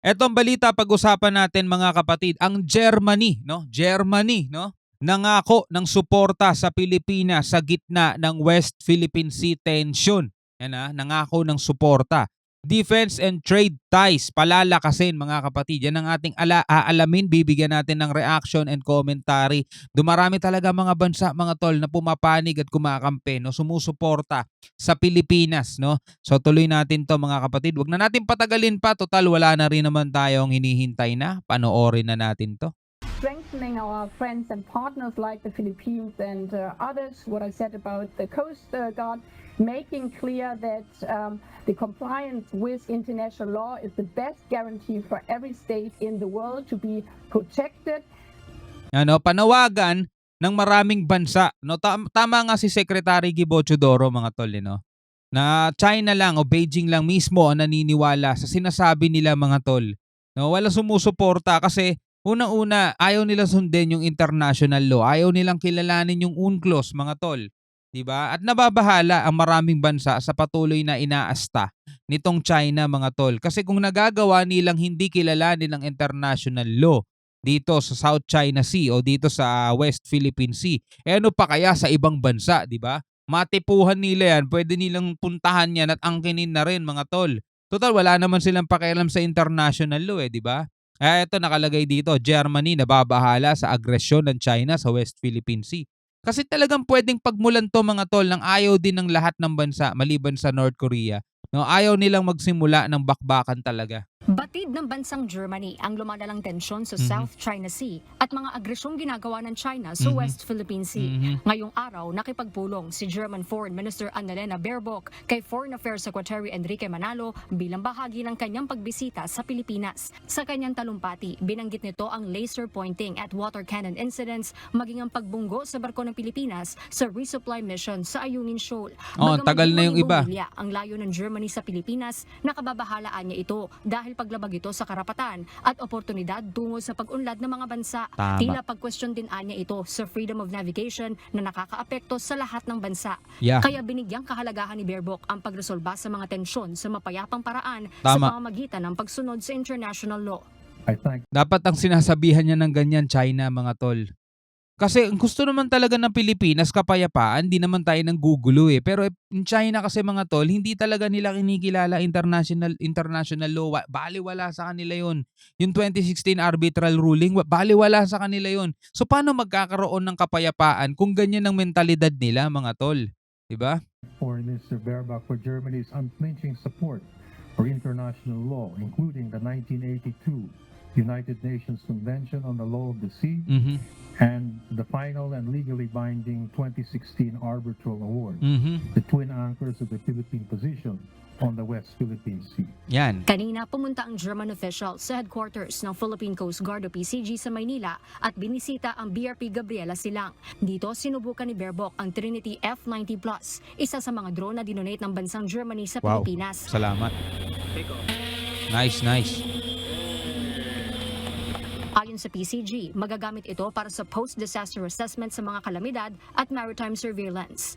Etong balita pag-usapan natin mga kapatid, ang Germany, no? Germany, no? Nangako ng suporta sa Pilipinas sa gitna ng West Philippine Sea tension. Yan nangako ng suporta. Defense and trade ties palalakasin mga kapatid. Yan ang ating aalamin, bibigyan natin ng reaction and commentary. Dumarami talaga mga bansa mga tol na pumapanig at kumakampi, no? Sumusuporta sa Pilipinas, no? So tuloy natin 'to mga kapatid. Wag na natin patagalin pa, total wala na rin naman tayong hinihintay na. Panoorin na natin 'to. Strengthening our friends and partners like the Philippines and others, what I said about the Coast Guard, making clear that the compliance with international law is the best guarantee for every state in the world to be protected. Panawagan ng maraming bansa, no? Tama nga si Secretary Gibo Chodoro mga tol, no? Na China lang o Beijing lang mismo ang naniniwala sa sinasabi nila mga tol. No, wala sumusuporta kasi unang-una ayaw nila sundin yung international law. Ayaw nilang kilalanin yung UNCLOS mga tol. 'Di ba? At nababahala ang maraming bansa sa patuloy na inaasta nitong China mga tol. Kasi kung nagagawa nilang hindi kilalanin ang international law dito sa South China Sea o dito sa West Philippine Sea, ano pa kaya sa ibang bansa, 'di ba? Matipuhan nila yan, pwede nilang puntahan yan at angkinin na rin mga tol. Total, wala naman silang pakialam sa international law 'di ba? Ito nakalagay dito, Germany nababahala sa agresyon ng China sa West Philippine Sea. Kasi talagang pwedeng pagmulan to mga tol ng ayaw din ng lahat ng bansa maliban sa North Korea. No, ayaw nilang magsimula ng bakbakan talaga. Batid ng bansang Germany ang lumalalang tensyon sa South China Sea at mga agresyong ginagawa ng China sa West Philippine Sea. Ngayong araw, nakipagpulong si German Foreign Minister Annalena Baerbock kay Foreign Affairs Secretary Enrique Manalo bilang bahagi ng kanyang pagbisita sa Pilipinas. Sa kanyang talumpati, binanggit nito ang laser pointing at water cannon incidents maging ang pagbunggo sa barko ng Pilipinas sa resupply mission sa Ayungin Shoal. Tagal na yung iba. Ang layo ng Germany sa Pilipinas, nakababahalaan niya ito dahil paglabag ito sa karapatan at oportunidad tungo sa pag-unlad ng mga bansa. Tama. Tila pag-question din anya ito sa freedom of navigation na nakakaapekto sa lahat ng bansa. Yeah. Kaya binigyang kahalagahan ni Baerbock ang pagresolba sa mga tensyon sa mapayapang paraan Tama. sa pamamagitan ng pagsunod sa international law. Dapat ang sinasabihan niya ng ganyan China mga tol. Kasi ang gusto naman talaga ng Pilipinas kapayapaan, di naman tayo nang gugulo eh. Pero in China kasi mga tol, hindi talaga nila kinikilala international law. Baliwala sa kanila yun. Yung 2016 arbitral ruling, baliwala sa kanila yun. So paano magkakaroon ng kapayapaan kung ganyan ang mentalidad nila mga tol? Diba? Foreign Minister Baerbock for Germany's unflinching support for international law, including the 1982 United Nations Convention on the Law of the Sea and the final and legally binding 2016 Arbitral Award, the twin anchors of the Philippine position on the West Philippine Sea. Yan. Kanina pumunta ang German official sa headquarters ng Philippine Coast Guard o PCG sa Maynila at binisita ang BRP Gabriela Silang. Dito sinubukan ni Baerbock ang Trinity F-90 Plus, isa sa mga drone na dinonate ng bansang Germany sa Pilipinas. Salamat. Nice. Ayon sa PCG, magagamit ito para sa post-disaster assessment sa mga kalamidad at maritime surveillance.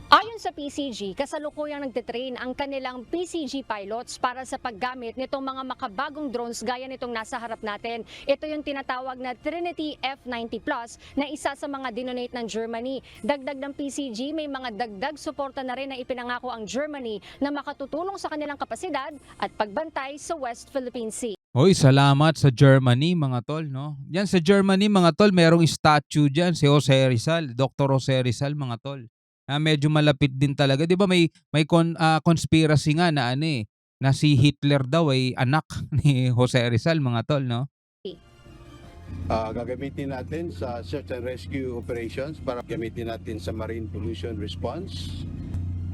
Ayon sa PCG, kasalukuyang nagtitrain ang kanilang PCG pilots para sa paggamit nitong mga makabagong drones gaya nitong nasa harap natin. Ito yung tinatawag na Trinity F-90 Plus na isa sa mga dinonate ng Germany. Dagdag ng PCG, may mga dagdag suporta na rin na ipinangako ang Germany na makatutulong sa kanilang kapasidad at pagbantay sa West Philippine Sea. Hoy, salamat sa Germany mga tol, no? Yan sa Germany mga tol, merong statue diyan si Jose Rizal, Dr. Jose Rizal mga tol. Medyo malapit din talaga. 'Di ba may conspiracy nga na na si Hitler daw ay anak ni Jose Rizal mga tol, no? Gagamitin natin sa search and rescue operations para gamitin natin sa marine pollution response.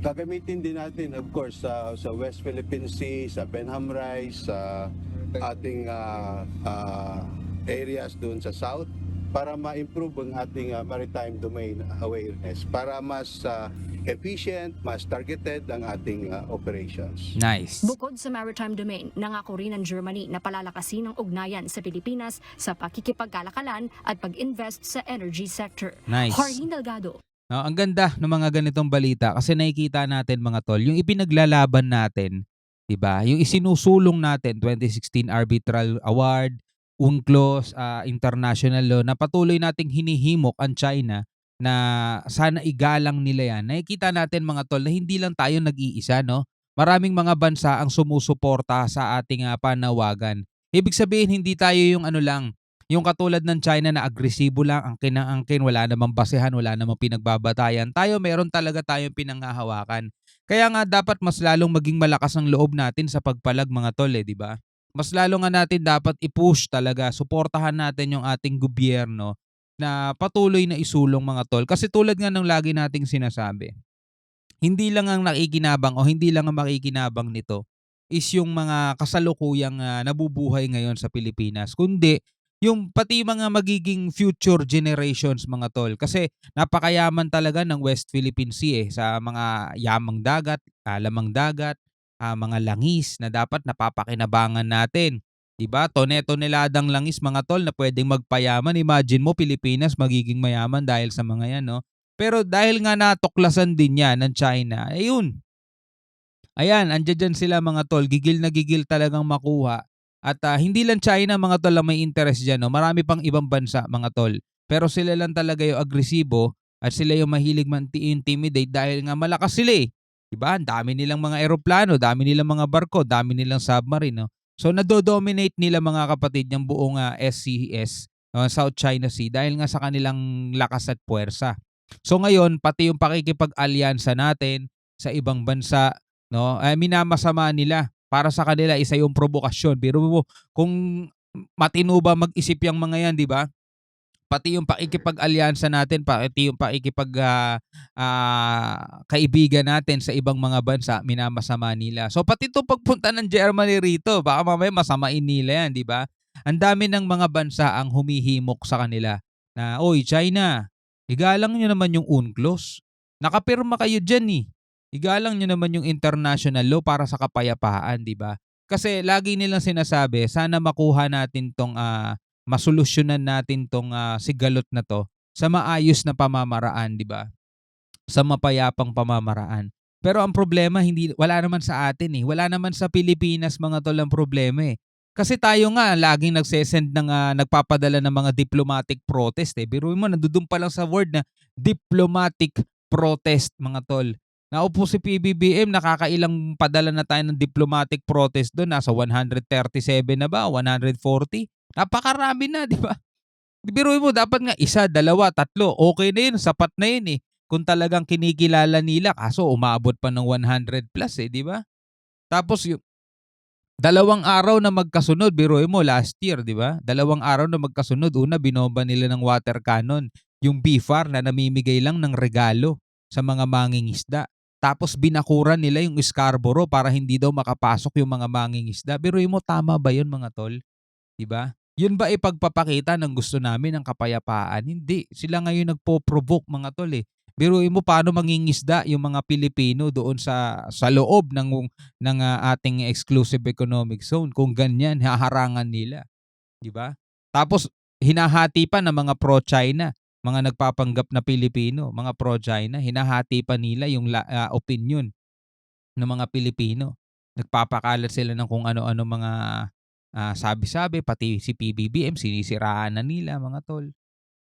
Gagamitin din natin of course sa West Philippine Sea, sa Benham Rise, sa ating areas doon sa south para ma-improve ang ating maritime domain awareness para mas efficient, mas targeted ang ating operations. Nice. Bukod sa maritime domain, nangako rin ng Germany na palalakasin ang ugnayan sa Pilipinas sa pakikipagkalakalan at pag-invest sa energy sector. Nice. Harleen Delgado. No, ang ganda ng mga ganitong balita kasi nakikita natin mga tol, yung ipinaglalaban natin, 'di ba? Yung isinusulong natin 2016 Arbitral Award, UNCLOS, international law na patuloy nating hinihimok ang China na sana igalang nila 'yan. Nakikita natin mga tol na hindi lang tayo nag-iisa, no? Maraming mga bansa ang sumusuporta sa ating panawagan. Ibig sabihin hindi tayo yung ano lang, yung katulad ng China na agresibo lang, angkin ng angkin, wala namang basehan, wala namang pinagbabatayan. Tayo meron talaga tayong pinanghahawakan. Kaya nga dapat mas lalong maging malakas ang loob natin sa pagpalag mga tol, 'di ba? Mas lalo nga natin dapat i-push talaga, suportahan natin yung ating gobyerno na patuloy na isulong mga tol. Kasi tulad nga ng lagi nating sinasabi, hindi lang ang nakikinabang o hindi lang ang makikinabang nito is yung mga kasalukuyang nabubuhay ngayon sa Pilipinas, kundi yung pati mga magiging future generations mga tol. Kasi napakayaman talaga ng West Philippine Sea sa mga yamang dagat, lamang dagat, mga langis na dapat napapakinabangan natin. 'Di ba? Tone-toneladang langis mga tol na pwedeng magpayaman. Imagine mo Pilipinas magiging mayaman dahil sa mga 'yan, no? Pero dahil nga natuklasan din 'yan ng China, ayun. Ayan, andiya diyan sila mga tol, gigil na gigil talagang makuha. At hindi lang China mga tol ang may interest diyan, no. Marami pang ibang bansa mga tol. Pero sila lang talaga yung agresibo at sila yung mahilig intimidate dahil nga malakas sila eh. 'Di ba? Ang dami nilang mga eroplano, dami nilang mga barko, dami nilang submarine, no. So nado-dominate nila mga kapatid yung buong SCS, South China Sea dahil nga sa kanilang lakas at puwersa. So ngayon, pati yung pakikipag-alyansa natin sa ibang bansa, no, ay minamasama nila. Para sa kanila isa yung provokasyon. Pero mo kung matino ba mag-isip yang mga yan, 'di ba? Pati yung pakikipag-alyansa natin, pati yung kaibigan natin sa ibang mga bansa, minamasama nila. So pati itong pagpunta ng Germany rito, baka mamaya masamain nila yan, di ba? Ang dami ng mga bansa ang humihimok sa kanila na, oy China, igalang nyo naman yung UNCLOS. Nakapirma kayo dyan eh. Igalang nyo naman yung international law para sa kapayapaan, di ba? Kasi lagi nilang sinasabi, sana makuha natin tong masolusyonan natin tong sigalot na 'to sa maayos na pamamaraan, 'di ba? Sa mapayapang pamamaraan. Pero ang problema wala naman sa atin eh. Wala naman sa Pilipinas mga tol ang problema eh. Kasi tayo nga laging nagpapadala ng mga diplomatic protest eh. Biruin mo nandoon pa lang sa word na diplomatic protest mga tol. Naupo si PBBM, nakakailang padala na tayo ng diplomatic protest doon. Nasa 137 na ba? 140? Napakarami na, di ba? Biruin mo, dapat nga isa, dalawa, tatlo. Okay na yun, sapat na yun eh. Kung talagang kinikilala nila, kaso umabot pa ng 100 plus eh, di ba? Tapos yung 2 araw na magkasunod, biruin mo, last year, di ba? 2 araw na magkasunod. Una, binomba nila ng water cannon. Yung BFAR na namimigay lang ng regalo sa mga mangingisda. Tapos binakuran nila yung Scarborough para hindi daw makapasok yung mga mangingisda. Biruin mo, tama ba yun mga tol? Di ba? Yun ba ipagpapakita ng gusto namin ng kapayapaan? Hindi. Sila ngayon nagpo-provoke mga tol eh. Biruin mo paano mangingisda yung mga Pilipino doon sa loob ng ating exclusive economic zone kung ganyan haharangan nila, 'di ba? Tapos hinahati pa ng mga pro-China, mga nagpapanggap na Pilipino, mga pro-China, hinahati pa nila yung opinion ng mga Pilipino. Nagpapakalat sila ng kung ano-ano mga sabi-sabi, pati si PBBM sinisiraan na nila mga tol,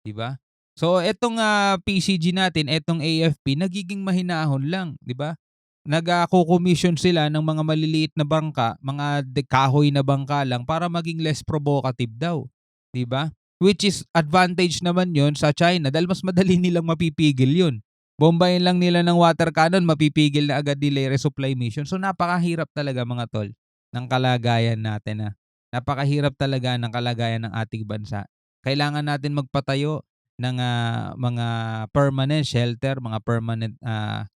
'di ba? So etong PCG natin, etong AFP nagiging mahinahon lang, 'di ba? Nagko-commission sila ng mga maliliit na bangka, mga kahoy na bangka lang para maging less provocative daw, 'di ba? Which is advantage naman 'yon sa China dahil mas madali nilang mapipigil 'yun. Bombayin lang nila ng water cannon, mapipigil na agad nila yung resupply mission. So napakahirap talaga mga tol ng kalagayan natin. Napakahirap talaga ng kalagayan ng ating bansa. Kailangan natin magpatayo ng mga permanent shelter, mga permanent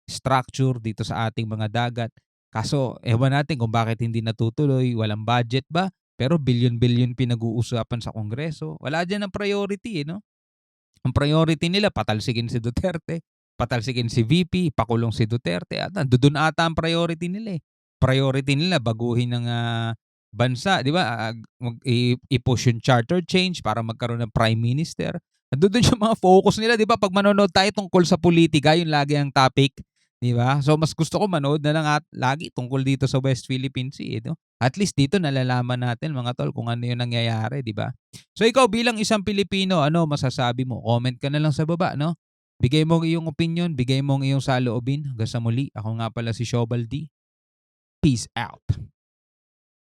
structure dito sa ating mga dagat. Kaso, ewan natin kung bakit hindi natutuloy. Walang budget ba? Pero bilyon-bilyon pinag-uusapan sa Kongreso. Wala dyan ang priority, no? Ang priority nila, patalsikin si Duterte, patalsikin si VP, pakulong si Duterte. At doon ata ang priority nila eh. Priority nila, baguhin ng bansa, di ba? I-push yung charter change para magkaroon ng prime minister. Doon yung mga focus nila, di ba? Pag manonood tayo tungkol sa politika, yun lagi ang topic. 'Di ba? So mas gusto ko manood na lang at lagi tungkol dito sa West Philippine Sea, eh, 'no? At least dito nalalaman natin mga tol kung ano 'yung nangyayari, 'di ba? So ikaw bilang isang Pilipino, ano masasabi mo? Comment ka na lang sa baba, 'no? Bigay mo ang iyong opinyon, bigay mo ang iyong saloobin. Hanggang sa muli, ako nga pala si Shobal D. Peace out.